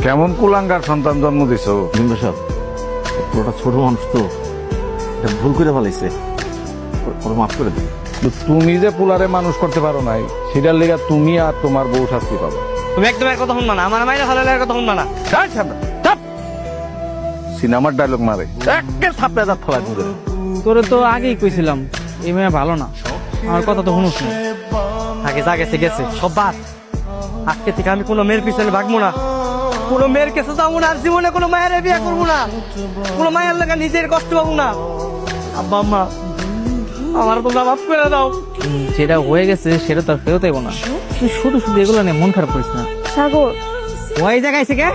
কেমন কুলাঙ্গার সন্তান জন্ম দিছো? জিম্বা সাহেব পুরোটা ছোট মানুষ তো, এটা ভুল করে ফেলাইছে, ওরা মাফ করে দিন। তো তুমি যে পুলারে মানুষ করতে পারো নাই, সেটার লেগে তুমি আর তোমার বউ শাস্তি পাবে। তুমি একদম এর কথা শুনবা না, আমার মাইরা ভালো লাগার কথা শুনবা না। সিনেমার ডায়লগ মারে। একে থাপড়ে দাঁত ফেলা করে। তোরে তো আগেই কইছিলাম এই মেয়ে ভালো না, আমার কথা তো শুনুস না। আগে যা গেছে গেছে, সব বাদ। আজকে থেকে আমি কোনো মেয়ের পিছনে ভাগবো না, কোনো মেয়ের কাছে যাবো না, আর জীবনে কোনো মায়ের বিয়ে করবো না, কোনো মায়ের লেগে নিজের কষ্ট পাবো না। আব্বা আম্মা, আমার তোমরা মাফ করে দাও। যেটা হয়ে গেছে সেটা তো আর ফেরত আইব না। তুই শুধু শুধু এগুলো নিয়ে মন খারাপ করিস না। সাগর, ওই জায়গায় কে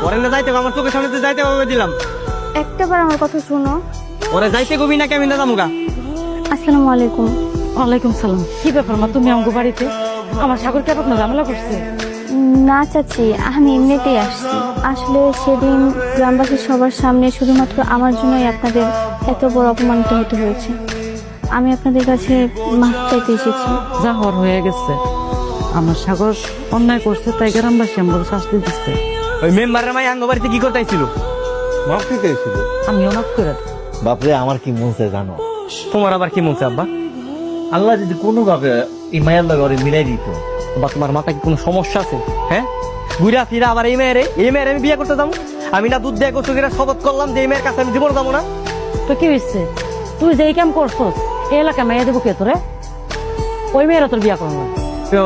ওরে না যাইতে, আমার চোখের সামনে যাইতে হবে দিলাম। একটাবার আমার কথা শোনো। ওরে যাইতে কবি নাকি আমি না যাবো। আসসালামু আলাইকুম। ওয়ালাইকুম সালাম। কি ব্যাপার মা, তুমি আমগো বাড়িতে? আমার সাগর কেন আপনার ঝামেলা করছে? না চাচি, আমি এমনিতেই আসছি। আসলে সেদিন গ্রামবাসীর সবার সামনে শুধুমাত্র আমার জন্যই আপনাদের এত বড় অপমানিত হতে হয়েছে। আমি আপনাদের কাছে মাফ চাইতে এসেছি। যা হওয়ার হয়ে গেছে। আমার সাগর অন্যায় করছে, তাই গ্রামবাসী আমগো শাস্তি দিচ্ছে। ওই মেম্বারের মাই আঙ্গ বাড়িতে কি করতে আইছিল? মাফ দিতে এসেছিল। আমিও মাফ করে দিই। বাপরে আমার কি মন চায় জানো? তোমার আবার কি মন চায় আব্বা? আল্লাহ যদি কোনোভাবে এই মায়ের লাগে ওরে মিলাই দিত। বা তোমার মাথায় কি কোনো সমস্যা আছে? হ্যাঁ, ঘুরা ফিরা আবার এই মেয়ের আমি বিয়ে করতে যাবো? আমি না দুধ দিয়ে গোসল করে শপথ করলাম যে এই মেয়ের কাছে আমি জীবন যাবো না। তো কি হয়েছে? তুই যে এই কাম করছস, এই এলাকা মেয়ে দেবো কে তোরে? ওই মেয়েরা তোর বিয়া করবো না।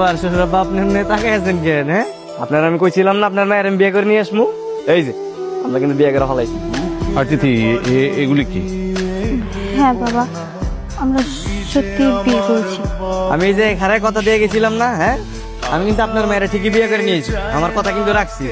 আর শ্বশুর আব্বা আপনি তাকে আছেন কেন? হ্যাঁ, আপনার আমি কইছিলাম না আপনার মায়ের আমি বিয়ে করে নিয়ে আসবো? এই যে আমরা কিন্তু বিয়ে করে ফেলাইছি। আর তিথি, এগুলি কি? হ্যাঁ বাবা, আমরা সত্যি বিয়ে করেছি। আমি এই যে খারাপ কথা দিয়ে গেছিলাম না, হ্যাঁ, আমি কিন্তু আপনার মায়ের ঠিকই বিয়ে করে নিয়েছি, আমার কথা কিন্তু রাখছি।